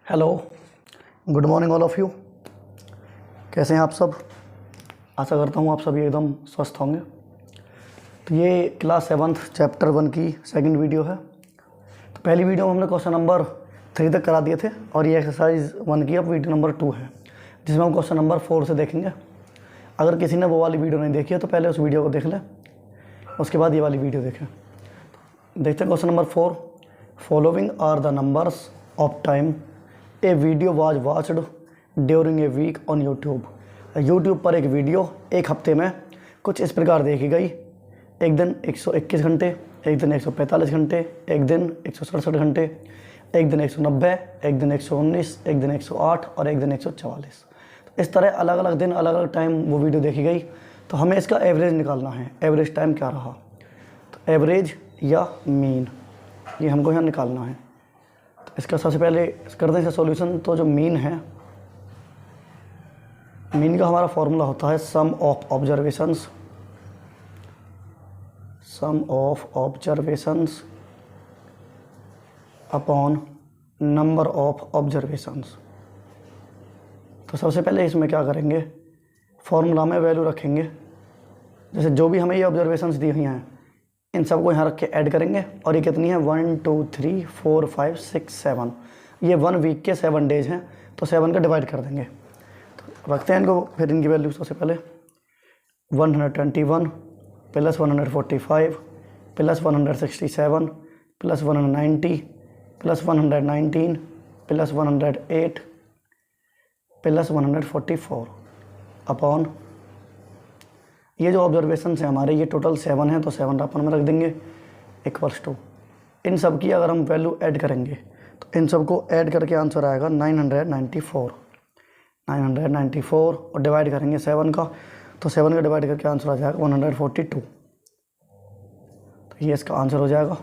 Hello, good morning all of you. कैसे हैं आप सब? आशा करता हूँ आप सभी एकदम स्वस्थ होंगे। तो ये क्लास 7th चैप्टर 1 की सेकंड वीडियो है। तो पहली वीडियो में हमने क्वेश्चन नंबर 3 तक करा दिए थे और ये एक्सरसाइज 1 की अब वीडियो नंबर 2 है, जिसमें हम क्वेश्चन नंबर 4 से देखेंगे। अगर किसी ने वो वाली वीडियो नहीं देखी है तो पहले उस वीडियो को देख लें, उसके बाद ये वाली वीडियो देखें। देखते हैं question number 4। Following are the numbers of time a video was watched during a week on YouTube. YouTube पर एक वीडियो एक हफ्ते में कुछ इस प्रकार देखी गई। एक दिन 121 घंटे, एक दिन 145 घंटे, एक दिन 167 घंटे, एक दिन 190, एक दिन 119, एक दिन 108 और एक दिन 144। तो इस तरह अलग अलग दिन अलग अलग टाइम वो वीडियो देखी गई। तो हमें इसका एवरेज निकालना है। एवरेज टाइम क्या रहा, तो एवरेज या मीन ये हमको यहाँ निकालना है। तो इसका सबसे पहले करते हैं सॉल्यूशन। तो जो मीन है, मीन का हमारा फॉर्मूला होता है sum of observations upon number of observations. तो सबसे पहले इसमें क्या करेंगे, फॉर्मूला में वैल्यू रखेंगे। जैसे जो भी हमें ये ऑब्जर्वेशंस दी हुई हैं इन सबको यहाँ रख के ऐड करेंगे। और ये कितनी है, 1 2 3 4 5 6 7। ये 1 वीक के 7 डेज हैं, तो 7 का डिवाइड कर देंगे। तो रखते हैं इनको, फिर इनकी वैल्यू सबसे पहले 121 plus 145 plus 167 plus 190 plus 119 plus 108 plus 144 upon ये जो ऑब्जर्वेशन है हमारे, ये टोटल 7 है, तो 7 अपन में रख देंगे इक्वल्स टू इन सब की अगर हम वैल्यू ऐड करेंगे तो इन सब को ऐड करके आंसर आएगा 994 और डिवाइड करेंगे 7 का, तो 7 का डिवाइड करके आंसर आ जाएगा 142। तो ये इसका आंसर हो जाएगा।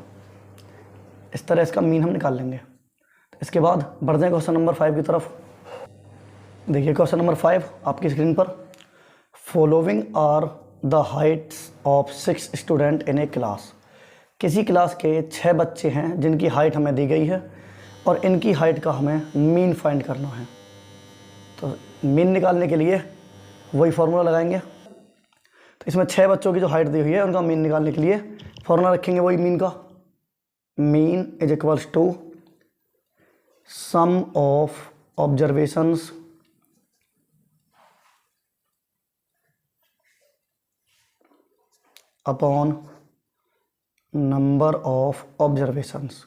इस तरह इसका मीन हम निकाल लेंगे। तो इसके बाद बढ़ते हैं क्वेश्चन नंबर 5 की तरफ। देखिए क्वेश्चन नंबर 5 आपकी स्क्रीन पर। Following are the heights of 6 student in a class. किसी क्लास के 6 बच्चे हैं जिनकी हाइट हमें दी गई है और इनकी हाइट का हमें मीन फाइंड करना है। तो मीन निकालने के लिए वही फार्मूला लगाएंगे। तो इसमें 6 बच्चों की जो हाइट दी हुई है उनका मीन निकालने के लिए फार्मूला रखेंगे वही मीन का। Mean is equals to sum of observations upon number of observations.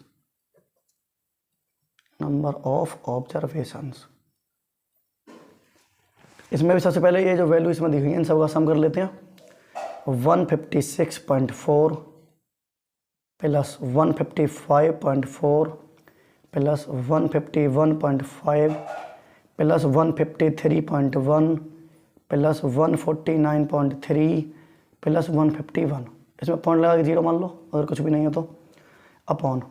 इसमें भी सबसे पहले ये जो वैल्यू इसमें दी हुई है इन सब का सम कर लेते हैं। 156.4 plus 155.4 plus 151.5 plus 153.1 plus 149.3 plus 151। इसमें पॉइंट लगा के 0 मान लो अगर कुछ भी नहीं है तो, अपॉन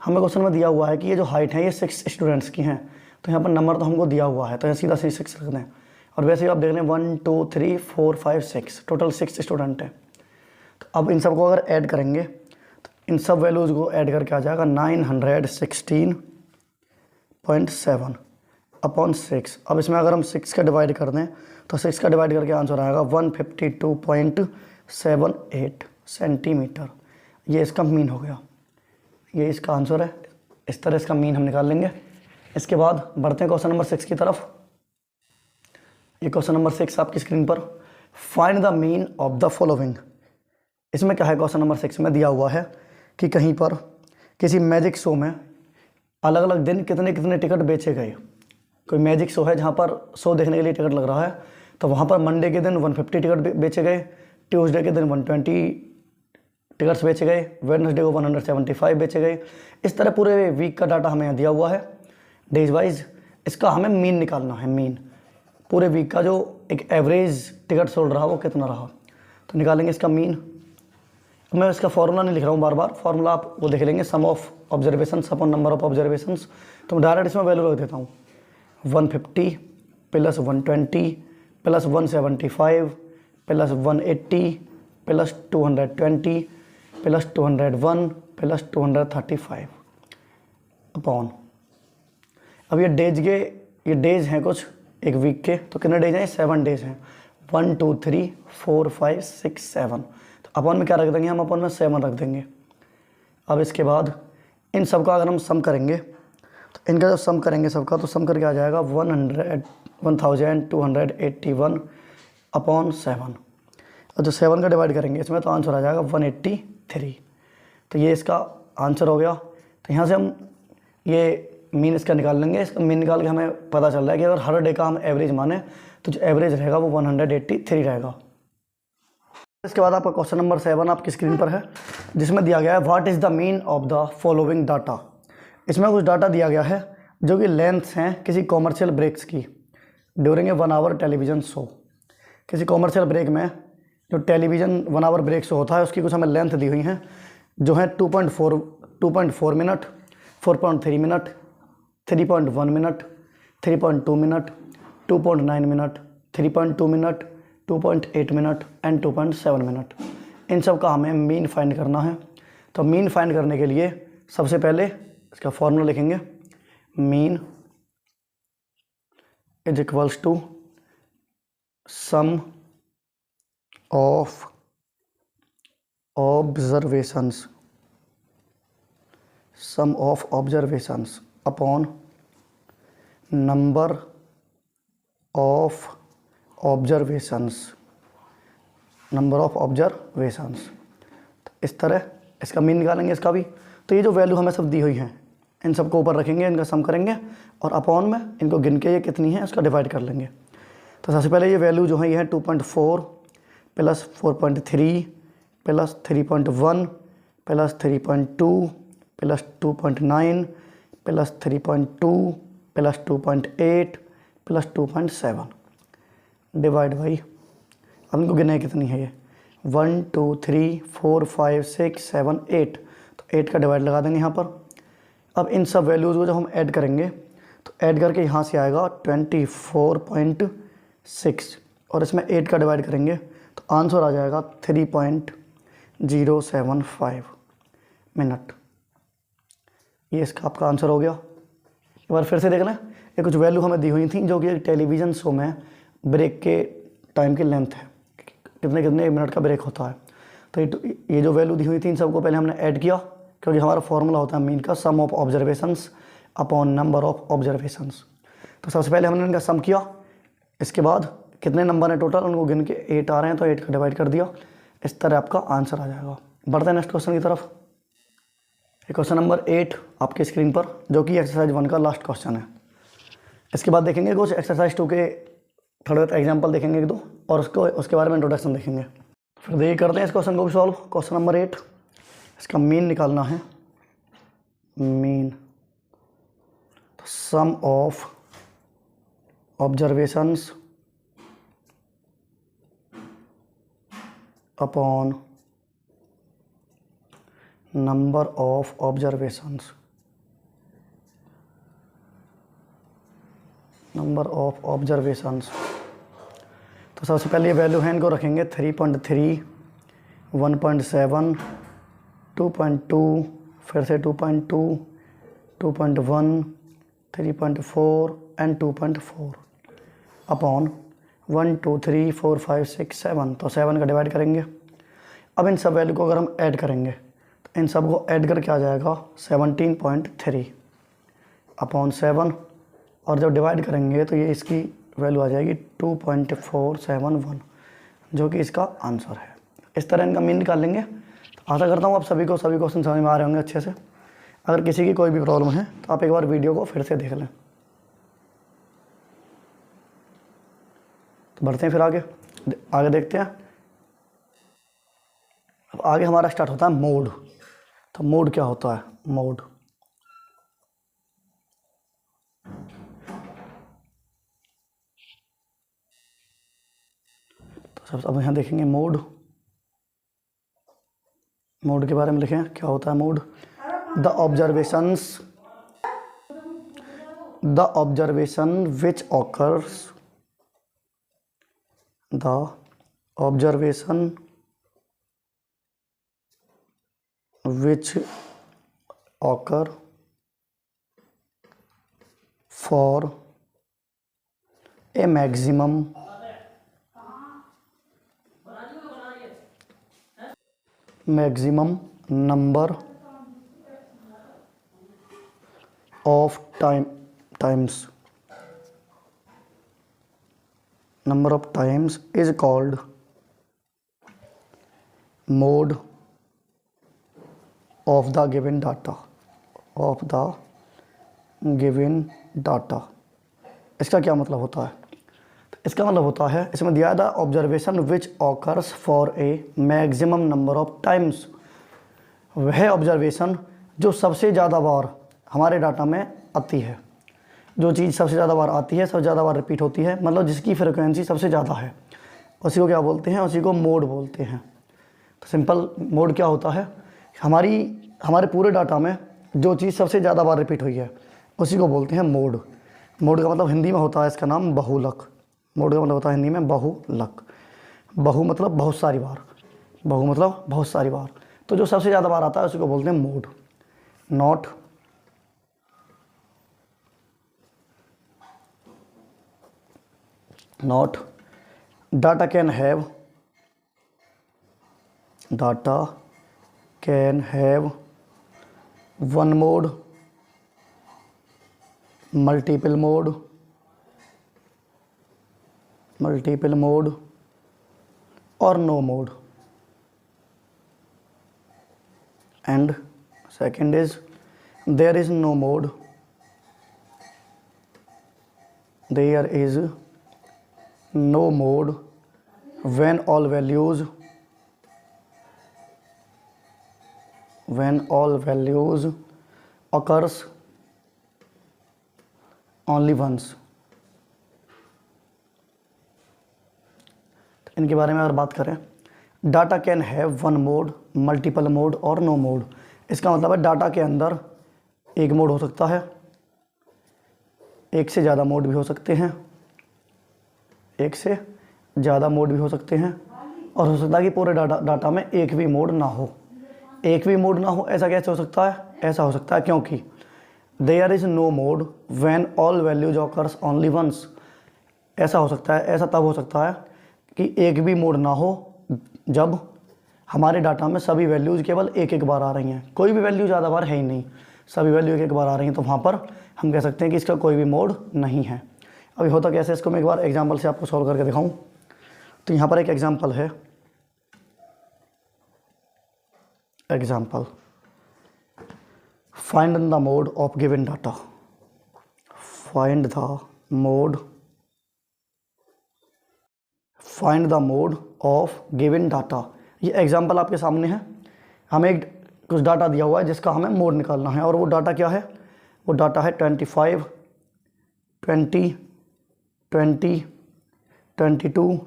हमें क्वेश्चन में दिया हुआ है कि ये जो हाइट है ये 6 स्टूडेंट्स की हैं। तो यहाँ पर नंबर तो हमको दिया हुआ है, तो यहाँ सीधा 6 रख दें। और वैसे ही आप देख लें 1 2 3 4 5 6 टोटल 6 स्टूडेंट हैं। तो अब इन सबको अगर ऐड करेंगे तो इन सब वैल्यूज़ को ऐड करके आ जाएगा 916.7 अपॉन 6। अब इसमें अगर हम 6 का डिवाइड कर दें तो 6 का डिवाइड करके आंसर आएगा 152.78 सेंटीमीटर। ये इसका मीन हो गया, ये इसका आंसर है। इस तरह इसका मीन हम निकाल लेंगे। इसके बाद बढ़ते हैं क्वेश्चन नंबर 6 की तरफ। ये क्वेश्चन नंबर 6 आपकी स्क्रीन पर। Find the mean of the following. इसमें क्या है, क्वेश्चन नंबर 6 में दिया हुआ है कि कहीं पर किसी मैजिक शो में अलग अलग दिन कितने कितने टिकट बेचे गए। कोई मैजिक शो है जहाँ पर शो देखने के लिए टिकट लग रहा है, तो वहाँ पर मंडे के दिन 150 टिकट बेचे गए, ट्यूसडे के दिन 120 टिकट्स बेचे गए, वेडनेसडे को 175 बेचे गए। इस तरह पूरे वीक का डाटा हमें यहाँ दिया हुआ है डेज वाइज। इसका हमें मीन निकालना है। मीन पूरे वीक का जो एक एवरेज टिकट सोल्ड रहा वो कितना रहा, तो निकालेंगे इसका मीन। मैं इसका फॉर्मूला नहीं लिख रहा हूँ बार बार, फॉर्मूला आप वो देख लेंगे, sum of observations upon number of observations. तो मैं डायरेक्ट इसमें वैल्यू रख देता हूँ 150 plus 120 plus 175 plus 180 plus 220 plus 201 plus 235 upon अब ये डेज हैं कुछ एक वीक के, तो कितने डेज हैं? 7 डेज हैं। 1 2 3 4 5 6 7, तो अपॉन में क्या रख देंगे हम? अपॉन में 7 रख देंगे। अब इसके बाद इन सब का अगर हम सम करेंगे, तो इनका जब सम करेंगे सबका, तो सम करके आ जाएगा 1281 अपॉन 7, और जो 7 का डिवाइड करेंगे इसमें, तो आंसर आ जाएगा 183। तो ये इसका आंसर हो गया। तो यहाँ से हम ये मीन इसका निकाल लेंगे। इसका मीन निकाल के हमें पता चल रहा है कि अगर हर डे का हम एवरेज माने, तो जो एवरेज रहेगा वो 183 रहेगा। इसके बाद आपका क्वेश्चन नंबर 7 आपकी स्क्रीन पर है, जिसमें दिया गया है what is the mean of the following data. इसमें कुछ डाटा दिया गया है जो कि लेंथ्स हैं किसी कॉमर्शियल ब्रेक्स की during a 1 hour television show. किसी कॉमर्शियल ब्रेक में जो टेलीविज़न 1 आवर ब्रेक शो होता है, उसकी कुछ हमें लेंथ दी हुई हैं, जो है 2.4 minute, 4.3 minute, 3.1 minute, 3.2 minute, 2.9 minute, 3.2 minute, 2.8 minute and 2.7 minute. इन सब का हमें मीन फाइंड करना है। तो मीन फाइंड करने के लिए सबसे पहले इसका फॉर्मूला लिखेंगे। Mean is equals to sum of observations upon number of observations. तो इस तरह इसका मीन निकालेंगे इसका भी। तो ये जो वैल्यू हमें सब दी हुई हैं, इन सबको ऊपर रखेंगे, इनका सम करेंगे, और अपॉन में इनको गिन के ये कितनी है उसका डिवाइड कर लेंगे। तो सबसे पहले ये वैल्यू जो है ये है 2.4 plus 4.3 plus 3.1 plus 3.2 plus 2.9 plus 3.2 plus 2.8 plus 2.7 divide by, अब इनको गिने कितनी है ये 1 2 3 4 5 6 7 8, तो 8 का डिवाइड लगा देंगे यहाँ पर। अब इन सब वैल्यूज़ को जब हम ऐड करेंगे, तो ऐड करके यहाँ से आएगा 24.6, और इसमें 8 का डिवाइड करेंगे तो आंसर आ जाएगा 3.075 मिनट। ये इसका आपका आंसर हो गया। एक बार फिर से देख लें, ये कुछ वैल्यू हमें दी हुई थी जो कि एक टेलीविज़न शो में ब्रेक के टाइम की लेंथ है, कितने कितने मिनट का ब्रेक होता है। तो ये जो वैल्यू दी हुई थी इन सबको पहले हमने ऐड किया, क्योंकि हमारा फॉर्मूला होता है मीन का sum of observations upon number of observations. तो सबसे पहले हमने इनका सम किया, इसके बाद कितने नंबर हैं टोटल उनको गिन के 8 आ रहे हैं, तो 8 का डिवाइड कर दिया। इस तरह आपका आंसर आ जाएगा। बढ़ते हैं नेक्स्ट क्वेश्चन की तरफ। क्वेश्चन नंबर 8 आपकी स्क्रीन पर, जो कि एक्सरसाइज 1 का लास्ट क्वेश्चन है। इसके बाद देखेंगे कुछ एक्सरसाइज 2 के थोड़े एग्जाम्पल देखेंगे 1-2, और उसके बारे में इंट्रोडक्शन देखेंगे। फिर देखिए करते हैं इस क्वेश्चन को भी सॉल्व। क्वेश्चन नंबर 8, इसका मीन निकालना है। मीन, तो sum of observations upon number of observations. तो सबसे पहले ये वैल्यू है, इनको रखेंगे 3.3, 1.7, 2.2, फिर से 2.2, 2.1, 3.4 एंड 2.4 अपॉन 1 2 3 4 5 6 7, तो 7 का डिवाइड करेंगे। अब इन सब वैल्यू को अगर हम ऐड करेंगे, तो इन सब को ऐड करके आ जाएगा 17.3 अपॉन 7, और जब डिवाइड करेंगे तो ये इसकी वैल्यू आ जाएगी 2.471, जो कि इसका आंसर है। इस तरह इनका मीन निकाल लेंगे। तो आशा करता हूँ आप सभी क्वेश्चन समझ में आ रहे होंगे अच्छे से। अगर किसी की कोई भी प्रॉब्लम है तो आप एक बार वीडियो को फिर से देख लें। तो बढ़ते हैं फिर आगे देखते हैं। अब आगे हमारा स्टार्ट होता है मोड। तो मोड क्या होता है? मोड, तो अब यहाँ देखेंगे मोड के बारे में लिखें क्या होता है mode. The observation which occurs for a maximum number of times is called mode of the given data। इसका क्या मतलब होता है? इसका मतलब होता है, इसमें दिया था observation which occurs for a maximum number of times. वह ऑब्जर्वेशन जो सबसे ज़्यादा बार हमारे डाटा में आती है, जो चीज़ सबसे ज़्यादा बार आती है, सबसे ज़्यादा बार रिपीट होती है, मतलब जिसकी फ्रिक्वेंसी सबसे ज़्यादा है, उसी को क्या बोलते हैं? उसी को मोड बोलते हैं। तो सिंपल मोड क्या होता है? हमारे पूरे डाटा में जो चीज़ सबसे ज़्यादा बार रिपीट हुई है उसी को बोलते हैं मोड। मोड का मतलब हिंदी में होता है इसका नाम बहुलक। मोड का मतलब होता है हिंदी में बहुलक। बहु मतलब बहुत सारी बार, बहु मतलब बहुत सारी बार। तो जो सबसे ज़्यादा बार आता है उसी को बोलते हैं mode. Not data can have one mode, multiple mode or no mode, and second is there is no mode, there is no mode when all values occurs only once। तो इनके बारे में अगर बात करें, data can have one mod, multiple mode और no mode. इसका मतलब है डाटा के अंदर एक मोड हो सकता है, एक से ज़्यादा मोड भी हो सकते हैं, एक से ज़्यादा मोड भी हो सकते हैं, और हो सकता है कि पूरे डाटा में एक भी मोड ना हो। एक भी मोड ना हो ऐसा कैसे हो सकता है? ऐसा हो सकता है क्योंकि there is no mode when all values occurs only once. ऐसा हो सकता है, ऐसा तब हो सकता है कि एक भी मोड ना हो जब हमारे डाटा में सभी वैल्यूज़ केवल एक एक बार आ रही हैं। कोई भी वैल्यू ज़्यादा बार है ही नहीं, सभी वैल्यू एक एक बार आ रही हैं, तो वहाँ पर हम कह सकते हैं कि इसका कोई भी मोड नहीं है। अभी होता कैसे, इसको मैं एक बार एग्जांपल से आपको सॉल्व करके दिखाऊं। तो यहाँ पर एक एग्जांपल है, example find the mode of given data, find the mode of given data. ये एग्जांपल आपके सामने है। हमें कुछ डाटा दिया हुआ है जिसका हमें मोड निकालना है, और वो डाटा क्या है? वो डाटा है 25, 20, 20, 22,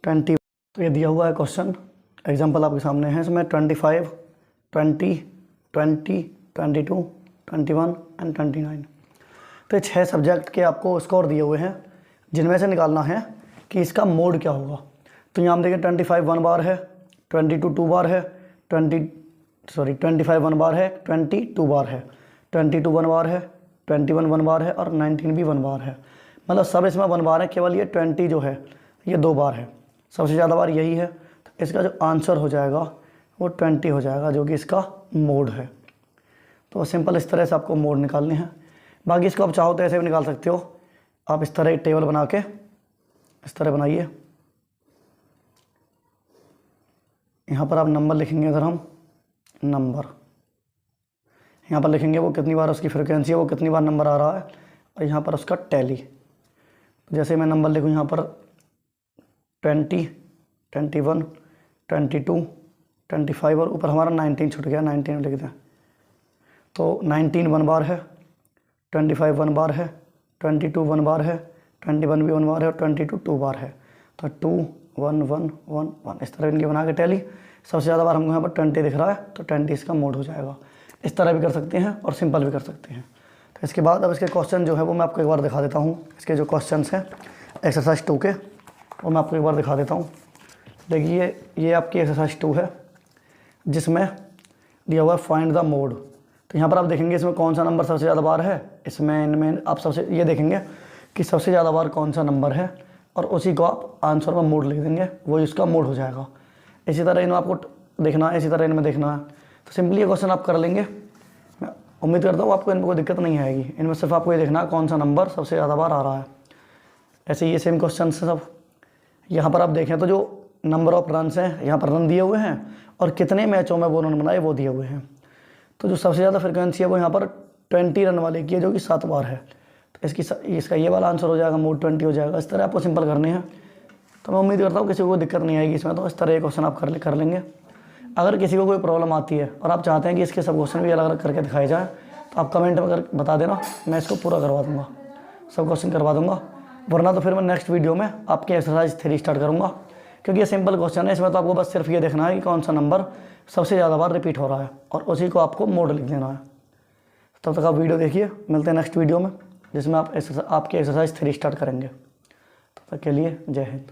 20। तो ये दिया हुआ है क्वेश्चन, एग्जांपल आपके सामने है। इसमें 25, 20, 20, 22, 21 एंड 29। तो ये 6 सब्जेक्ट के आपको स्कोर दिए हुए हैं, जिनमें से निकालना है कि इसका मोड क्या होगा। तो यहाँ हम देखें 25 1 बार है, 22 2 बार है, 25 1 बार है, 20 2 बार है, 22 1 बार है, 21 1 बार है और 19 भी 1 बार है। मतलब सब इसमें 1 बार है, केवल ये 20 जो है ये 2 बार है, सबसे ज़्यादा बार यही है। तो इसका जो आंसर हो जाएगा वो 20 हो जाएगा, जो कि इसका मोड है। तो सिंपल इस तरह से आपको मोड निकालने हैं। बाकी इसको आप चाहो तो ऐसे भी निकाल सकते हो। आप इस तरह एक टेबल बना के इस तरह बनाइए। यहाँ पर आप नंबर लिखेंगे, अगर हम नंबर यहाँ पर लिखेंगे वो कितनी बार उसकी फ्रिक्वेंसी है, वो कितनी बार नंबर आ रहा है, और यहाँ पर उसका टैली। तो जैसे मैं नंबर लिखूँ यहाँ पर 20, 21, 22, 25 और ऊपर हमारा 19 छूट गया, 19 लिख दें। तो 19 1 बार है, 25 1 बार है, 22 1 बार है, 21 भी 1 बार है और 22 2 बार है। तो 2 1 1 1 1 इस तरह इनकी बना के टैली। सबसे ज़्यादा बार हमको यहाँ पर 20 दिख रहा है, तो 20 इसका मोड हो जाएगा। इस तरह भी कर सकते हैं और सिंपल भी कर सकते हैं। तो इसके बाद अब इसके क्वेश्चन जो है वो मैं आपको एक बार दिखा देता हूँ। इसके जो क्वेश्चंस हैं एक्सरसाइज 2 के, वो मैं आपको एक बार दिखा देता हूँ। देखिए ये आपकी एक्सरसाइज 2 है, जिसमें दिया हुआ है फाइंड द मोड। तो यहाँ पर आप देखेंगे इसमें कौन सा नंबर सबसे ज़्यादा बार है, इसमें इनमें आप सबसे ये देखेंगे कि सबसे ज़्यादा बार कौन सा नंबर है और उसी को आप आंसर में मोड लिख देंगे, वो इसका मोड हो जाएगा। इसी तरह इनमें आपको देखना है, इसी तरह इनमें देखना है। तो सिंपली ये क्वेश्चन आप कर लेंगे। मैं उम्मीद करता हूँ आपको इनमें कोई दिक्कत नहीं आएगी। इनमें सिर्फ आपको ये देखना है कौन सा नंबर सबसे ज़्यादा बार आ रहा है। ऐसे ये सेम क्वेश्चन है सब। यहाँ पर आप देखें तो जो नंबर ऑफ रन्स हैं, यहाँ पर रन दिए हुए हैं और कितने मैचों में वो रन बनाए वो दिए हुए हैं। तो जो सबसे ज़्यादा फ्रिक्वेंसी है वो यहाँ पर 20 रन वाले की है, जो कि 7 बार है। तो इसका ये वाला आंसर हो जाएगा, मोड 20 हो जाएगा। इस तरह आपको सिंपल करने हैं। तो मैं उम्मीद करता हूँ किसी को दिक्कत नहीं आएगी इसमें। तो इस तरह ये क्वेश्चन आप कर लेंगे। अगर किसी को कोई प्रॉब्लम आती है और आप चाहते हैं कि इसके सब क्वेश्चन भी अलग अलग करके दिखाए जाए, तो आप कमेंट में बता देना, मैं इसको पूरा करवा दूँगा, सब क्वेश्चन करवा दूँगा। वरना तो फिर मैं नेक्स्ट वीडियो में आपकी एक्सरसाइज 3 स्टार्ट करूँगा, क्योंकि ये सिंपल क्वेश्चन है। इसमें तो आपको बस सिर्फ ये देखना है कि कौन सा नंबर सबसे ज़्यादा बार रिपीट हो रहा है और उसी को आपको मोड लिख देना है। तब तक आप वीडियो देखिए, मिलते हैं नेक्स्ट वीडियो में जिसमें आपकी एक्सरसाइज 3 स्टार्ट करेंगे। तब तक के लिए जय हिंद।